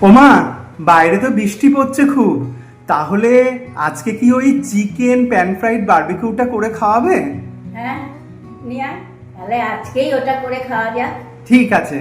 ওমা, বাইরে তো বৃষ্টি পড়ছে খুব। তাহলে আজকে কি ওই চিকেন প্যান ফ্রাইড বারবিকিউটা করে খাওয়াবে? হ্যাঁ নিয়া, তাহলে আজকেই ওটা করে খাওয়া যাক। ঠিক আছে।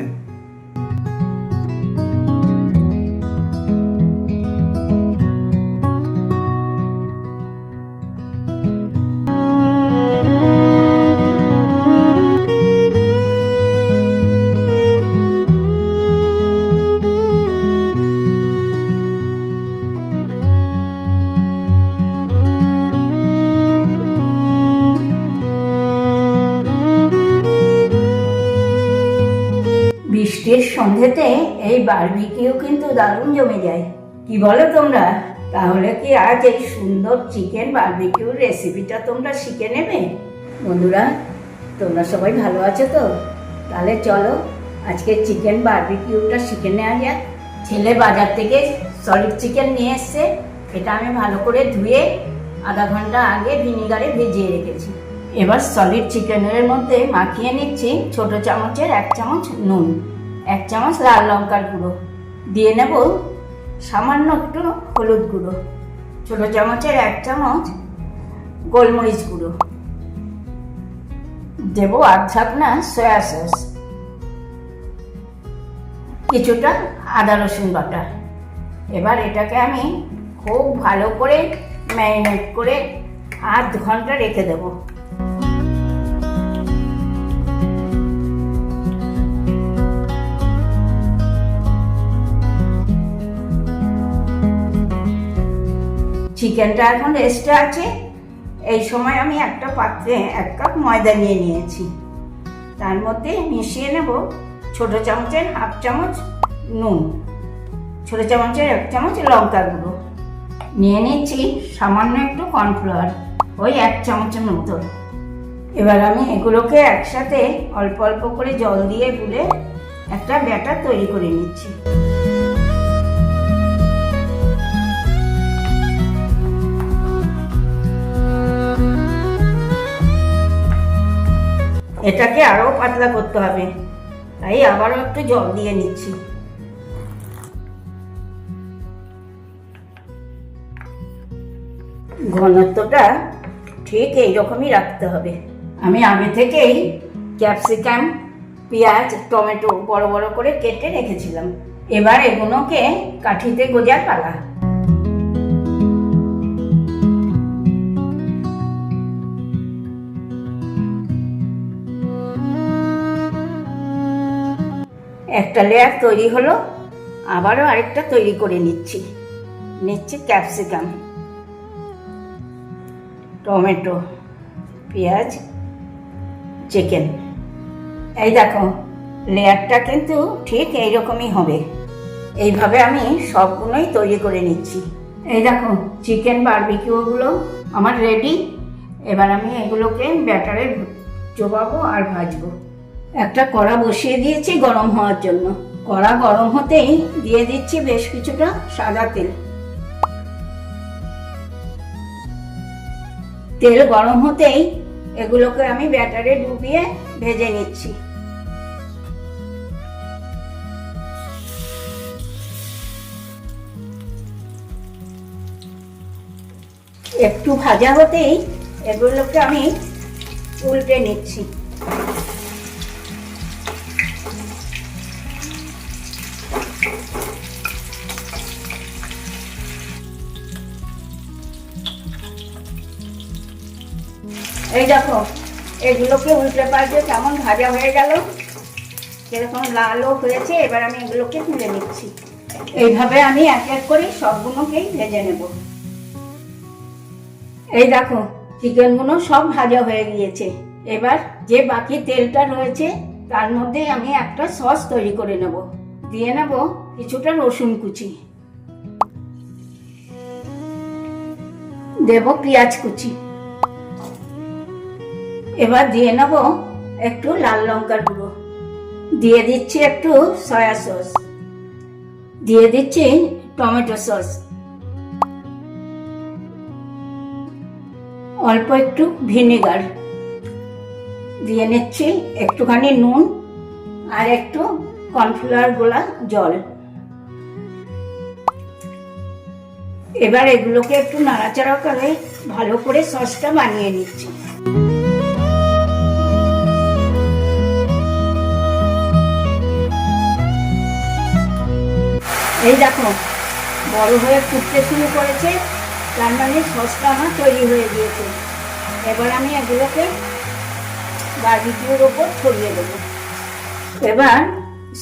বৃষ্টির সন্ধ্যেতে এই বারবিকিউ কিন্তু দারুণ জমে যায়, কি বলো তোমরা? তাহলে কি আজ এই সুন্দর চিকেন বারবিকিউর রেসিপিটা তোমরা শিখে নেবে? বন্ধুরা, তোমরা সবাই ভালো আছো তো? তাহলে চলো আজকে চিকেন বারবিকিউটা শিখে নেওয়া যাক। ছেলে বাজার থেকে সলিড চিকেন নিয়ে এসছে। এটা আমি ভালো করে ধুয়ে আধা ঘন্টা আগে ভিনিগারে ভিজিয়ে রেখেছি। এবার সলিড চিকেনের মধ্যে মাখিয়ে নিচ্ছি ছোট চামচের 1 চামচ নুন, 1 চামচ লাল লঙ্কার গুঁড়ো, দিয়ে নেব সামান্য একটু হলুদ গুঁড়ো, ছোট চামচের 1 চামচ গোলমরিচ গুঁড়ো, দেবো আধ ঢাকনা সয়া সস, কিছুটা আদা রসুন বাটা। এবার এটাকে আমি খুব ভালো করে ম্যারিনেট করে আধ ঘন্টা রেখে দেবো। চিকেনটা এখন রেস্টে আছে। এই সময় আমি একটা পাত্রে 1 কাপ ময়দা নিয়ে নিয়েছি। তার মধ্যে মিশিয়ে নেব ছোট চামচের 1/2 চামচ নুন, ছোট চামচের 1 চামচ লঙ্কার গুঁড়ো, নিয়ে নিচ্ছি সামান্য একটু কর্নফ্লাওয়ার, ওই 1 চামচের মতো। এবার আমি এগুলোকে একসাথে অল্প অল্প করে জল দিয়ে গুলে একটা ব্যাটার তৈরি করে নিচ্ছি। এটাকে আরো পাতলা করতে হবে, তাই আবারও একটু জল দিয়ে নিচ্ছি। ঘনত্বটা ঠিক এইরকমই রাখতে হবে। আমি আগে থেকেই ক্যাপসিকাম, পেঁয়াজ, টমেটো বড় বড় করে কেটে রেখেছিলাম। এবার এগুলোকে কাঠিতে গোজার পালা। একটা লেয়ার তৈরি হলো, আবারও আরেকটা তৈরি করে নিচ্ছি। ক্যাপসিকাম, টমেটো, পেঁয়াজ, চিকেন। এই দেখো, লেয়ারটা কিন্তু ঠিক এইরকমই হবে। এইভাবে আমি সবগুলোই তৈরি করে নিচ্ছি। এই দেখো, চিকেন বারবিকিউগুলো আমার রেডি। এবার আমি এগুলোকে ব্যাটারে চোবাবো আর ভাজবো। একটা কড়া বসিয়ে দিয়েছি গরম হওয়ার জন্য। কড়া গরম হতেই দিয়ে দিচ্ছি বেশ কিছুটা সাদা তেল। তেল গরম হতেই এগুলোকে আমি ব্যাটারে ডুবিয়ে ভেজে নিচ্ছি। একটু ভাজা হতেই এগুলোকে আমি উল্টে নিচ্ছি। এই দেখো, এগুলোকে উল্টে পাল্টে কেমন ভাজা হয়ে গেল, কিরকম লালও হয়েছে। এবার আমি এগুলোকে তুলে নিচ্ছি। এইভাবে আমি এক এক করে সবগুলোকেই ভেজে নেব। এই দেখো, চিকেনগুলো সব ভাজা হয়ে গিয়েছে। এবার যে বাকি তেলটা রয়েছে তার মধ্যে আমি একটা সস তৈরি করে নেব। দিয়ে নেব কিছুটা রসুন কুচি, দেব পেঁয়াজ কুচি, এবার দিয়ে নেব একটু লাল লঙ্কার গুঁড়ো, দিয়ে দিচ্ছি একটু সয়া সস, দিয়ে দিচ্ছি টমেটো সস, অল্প একটু ভিনেগার, দিয়ে নিচ্ছি একটুখানি নুন আর একটু কর্নফ্লাওয়ার গোলা জল। এবার এগুলোকে একটু নাড়াচাড়া করে ভালো করে সসটা বানিয়ে নিচ্ছি। এই দেখো বড় হয়ে ফুটতে শুরু করেছে, তার মানে সসটা আমার তৈরি হয়ে গিয়েছে। এবার আমি এগুলোকে বারবিকিউর ওপর ছড়িয়ে দেবো। এবার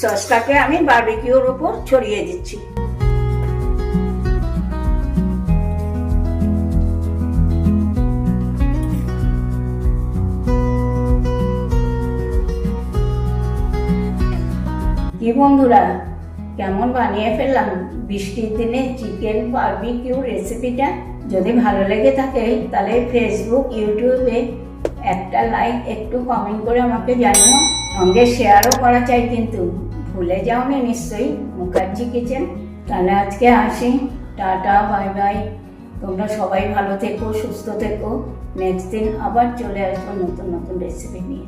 সসটাকে আমি বারবিকিউর ওপর ছড়িয়ে দিচ্ছি। কি বন্ধুরা, কেমন বানিয়ে ফেললাম বৃষ্টির দিনে চিকেন বারবিকিউ রেসিপিটা। যদি ভালো লেগে থাকে তাহলে ফেসবুক, ইউটিউবে একটা লাইক, একটু কমেন্ট করে আমাকে জানিও। সঙ্গে শেয়ারও করা চাই, কিন্তু ভুলে যাওনি নিশ্চয়ই মুখার্জি কিচেন। তাহলে আজকে আসি, টাটা, বাই বাই। তোমরা সবাই ভালো থেকো, সুস্থ থেকো। নেক্সট দিন আবার চলে আসবো নতুন নতুন রেসিপি নিয়ে।